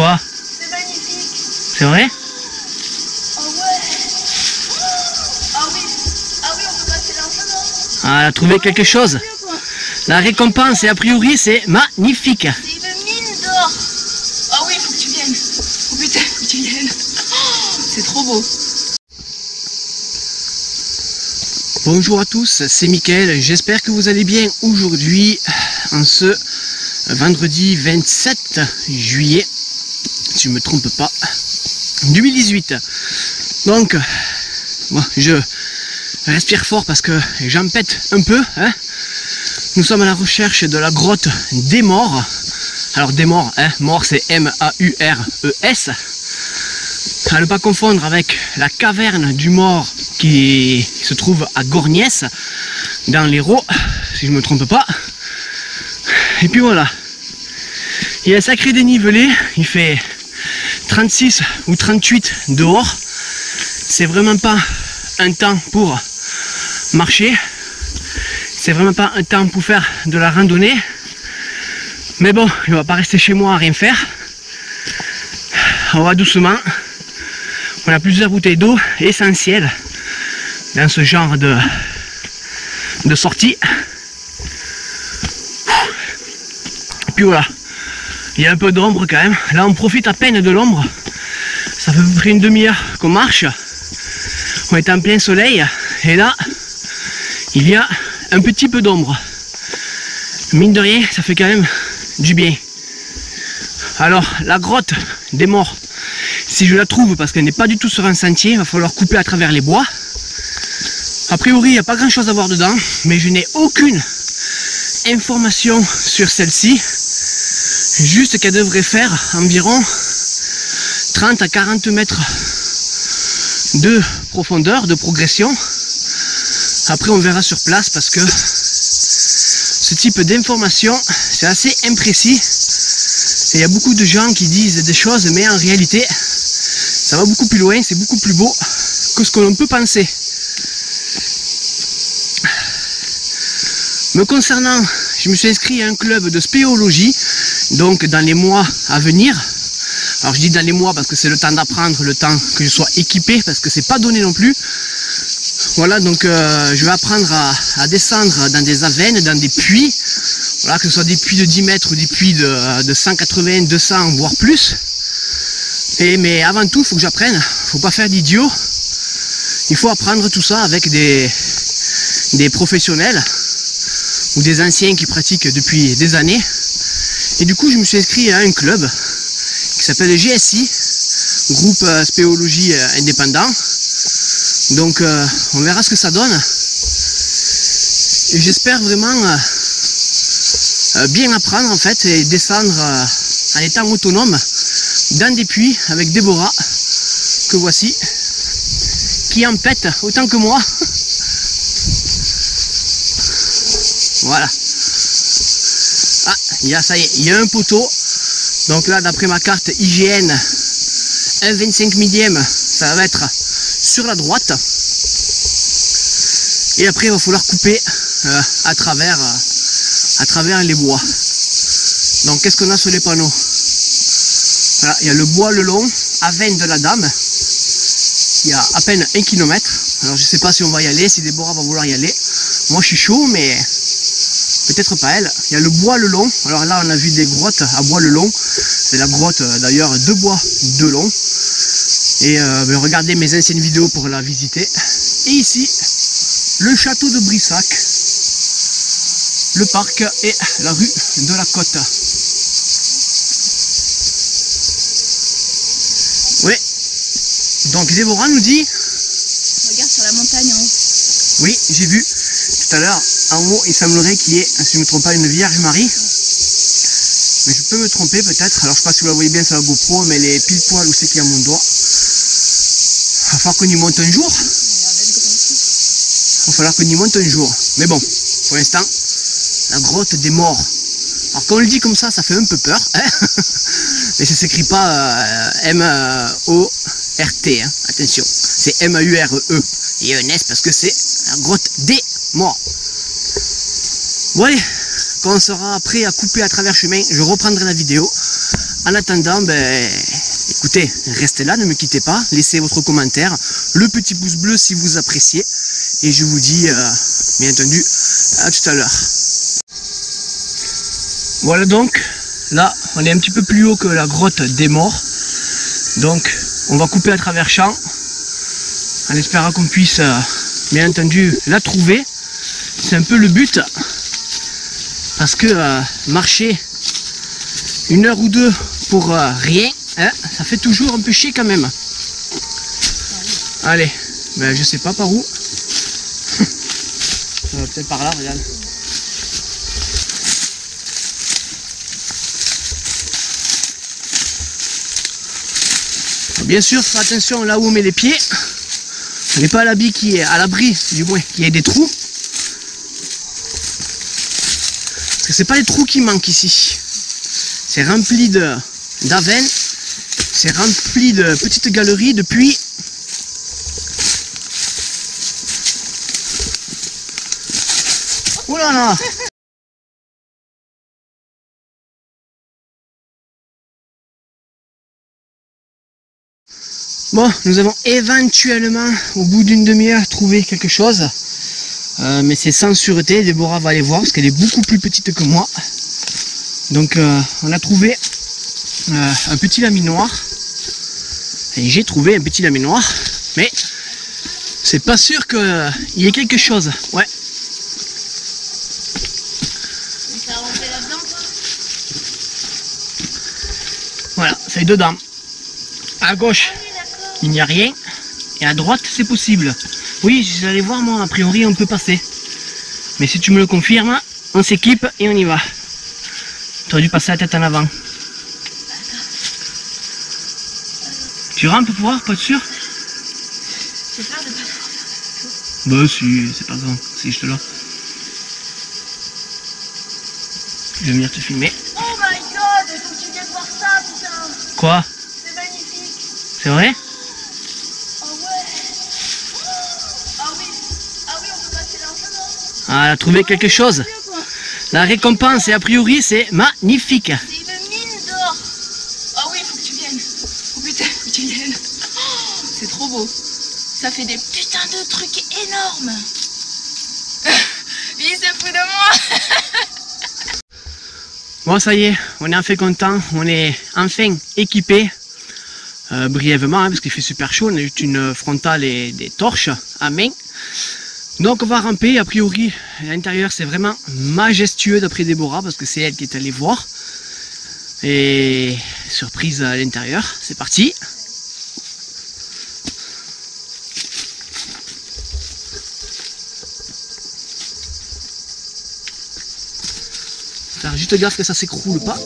Quoi? C'est magnifique. C'est vrai? Oh ouais. Ah oui. Ah oui, on peut passer largement. Ah, elle a trouvé quelque chose. La récompense, et a priori, c'est magnifique. C'est une mine d'or. Ah oui, faut que tu viennes. Oh putain, faut que tu viennes. C'est trop beau. Bonjour à tous, c'est Mickaël. J'espère que vous allez bien aujourd'hui, en ce vendredi 27 juillet, si je ne me trompe pas, 2018. Donc, bon, je respire fort parce que j'en pète un peu. Hein. Nous sommes à la recherche de la grotte des morts. Alors des morts, hein, mort c'est M-A-U-R-E-S. À ne pas confondre avec la caverne du mort qui se trouve à Gorgnès, dans l'Hérault, si je ne me trompe pas. Et puis voilà. Il y a un sacré dénivelé, il fait 36 ou 38 dehors. C'est vraiment pas un temps pour marcher. C'est vraiment pas un temps pour faire de la randonnée. Mais bon, je ne vais pas rester chez moi à rien faire. On va doucement. On a plusieurs bouteilles d'eau essentielles dans ce genre de sortie. Et puis voilà. Il y a un peu d'ombre quand même. Là on profite à peine de l'ombre. Ça fait à peu près une demi-heure qu'on marche. On est en plein soleil. Et là, il y a un petit peu d'ombre. Mine de rien, ça fait quand même du bien. Alors, la grotte des morts, si je la trouve, parce qu'elle n'est pas du tout sur un sentier, il va falloir couper à travers les bois. A priori, il n'y a pas grand chose à voir dedans, mais je n'ai aucune information sur celle-ci. Juste qu'elle devrait faire environ 30 à 40 mètres de profondeur, de progression. Après, on verra sur place parce que ce type d'information, c'est assez imprécis. Et il y a beaucoup de gens qui disent des choses, mais en réalité, ça va beaucoup plus loin, c'est beaucoup plus beau que ce que l'on peut penser. Me concernant, je me suis inscrit à un club de spéologie, donc dans les mois à venir. Alors je dis dans les mois parce que c'est le temps d'apprendre, le temps que je sois équipé, parce que c'est pas donné non plus. Voilà, donc je vais apprendre à descendre dans des avennes, dans des puits. Voilà, que ce soit des puits de 10 mètres ou des puits de 180, 200, voire plus. Mais avant tout, il faut que j'apprenne. Il ne faut pas faire d'idiot. Il faut apprendre tout ça avec des professionnels ou des anciens qui pratiquent depuis des années. Et du coup, je me suis inscrit à un club qui s'appelle GSI, groupe spéologie indépendant. Donc, on verra ce que ça donne. Et j'espère vraiment bien apprendre en fait et descendre en étant autonome dans des puits avec Déborah, que voici, qui en pète autant que moi. Voilà. Ah, ça y est, il y a un poteau. Donc là, d'après ma carte IGN, 1,25 millième, ça va être sur la droite. Et après, il va falloir couper à travers les bois. Donc, qu'est-ce qu'on a sur les panneaux? Voilà, il y a le bois le long, Avennes de la Dame. Il y a à peine 1 km. Alors, je ne sais pas si on va y aller, si Déborah va vouloir y aller. Moi, je suis chaud, mais peut-être pas elle. Il y a le bois le long. Alors là, on a vu des grottes à bois le long. C'est la grotte, d'ailleurs, de bois de long. Et regardez mes anciennes vidéos pour la visiter. Et ici, le château de Brissac, le parc et la rue de la Côte. Oui. Donc Déborah nous dit... Regarde sur la montagne en haut. Oui, j'ai vu tout à l'heure, en haut, il semblerait qu'il y ait, si je ne me trompe pas, une Vierge Marie. Mais je peux me tromper peut-être. Alors je ne sais pas si vous la voyez bien sur la GoPro, mais elle est pile poil où c'est qu'il y a mon doigt. Il va falloir qu'on y monte un jour. Il va falloir qu'on y monte un jour. Mais bon, pour l'instant, la grotte des morts. Alors quand on le dit comme ça fait un peu peur. Hein. Mais ça ne s'écrit pas M-O-R-T. Hein. Attention, c'est M-A-U-R-E. Il y a un S parce que c'est la grotte des morts. Bon allez, quand on sera prêt à couper à travers chemin, je reprendrai la vidéo. en attendant, écoutez, restez là, ne me quittez pas, laissez votre commentaire, le petit pouce bleu si vous appréciez, et je vous dis, bien entendu, à tout à l'heure. Voilà donc, là, on est un petit peu plus haut que la grotte des morts, donc on va couper à travers champs, en espérant qu'on puisse, bien entendu, la trouver. C'est un peu le but, parce que marcher 1 heure ou 2 pour rien, hein, ça fait toujours un peu chier quand même. Allez, je sais pas par où. Peut-être par là, regarde. Bien sûr, faire attention là où on met les pieds. On n'est pas à l'abri qui est à l'abri, du moins, qu'il y ait des trous. Parce que c'est pas les trous qui manquent ici. C'est rempli d'avenne, c'est rempli de petites galeries de puits. Oh là là! Bon, nous avons éventuellement, au bout d'une demi-heure, trouvé quelque chose. Mais c'est sans sûreté, Déborah va aller voir parce qu'elle est beaucoup plus petite que moi. Donc on a trouvé un petit laminoir. Et j'ai trouvé un petit laminoir. Mais c'est pas sûr qu'il y ait quelque chose. Ouais. Voilà, c'est dedans. À gauche, il n'y a rien. Et à droite, c'est possible. Oui, je suis allé voir, moi, a priori, on peut passer. Mais si tu me le confirmes, on s'équipe et on y va. Tu aurais dû passer la tête en avant. Tu rampes pour voir, pas être sûr? J'ai peur de pas trouver. Bah si, c'est pas grave, c'est juste là. Je vais venir te filmer. Oh my god, il faut que tu viennes voir ça, putain. Quoi? C'est magnifique. C'est vrai? Oh ouais. Ah oui, on peut passer largement. Ah, elle a trouvé quelque chose. La récompense, et a priori, c'est magnifique. C'est une mine d'or. Ah oui, il faut que tu viennes. Oh putain, faut que tu viennes. Oh, c'est trop beau. Ça fait des putains de trucs énormes. Lui, il se fout de moi. Bon, ça y est, on est enfin content. On est enfin équipé. Brièvement, hein, parce qu'il fait super chaud. On a eu une frontale et des torches à main. Donc on va ramper, a priori à l'intérieur c'est vraiment majestueux d'après Déborah parce que c'est elle qui est allée voir. Et surprise à l'intérieur, c'est parti. Faire juste gaffe que ça s'écroule pas.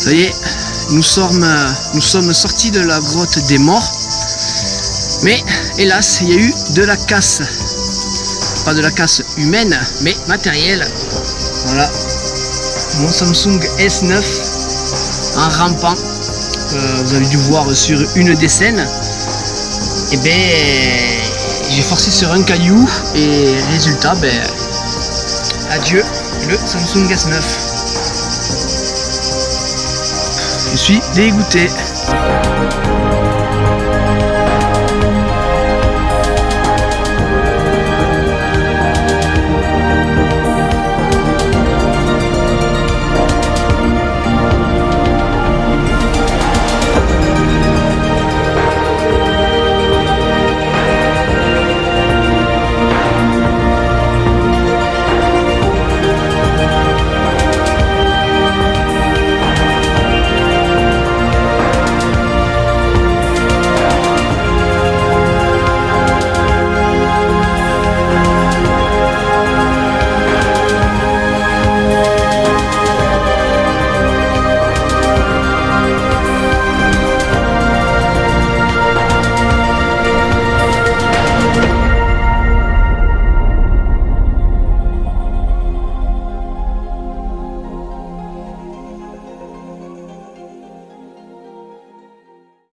Ça y est, nous sommes sortis de la grotte des morts. Mais hélas, il y a eu de la casse. Pas de la casse humaine, mais matérielle. Voilà. Mon Samsung S9 en rampant. Vous avez dû voir sur une des scènes. Et ben, j'ai forcé sur un caillou et résultat, ben, adieu le Samsung S9. Je suis dégoûté.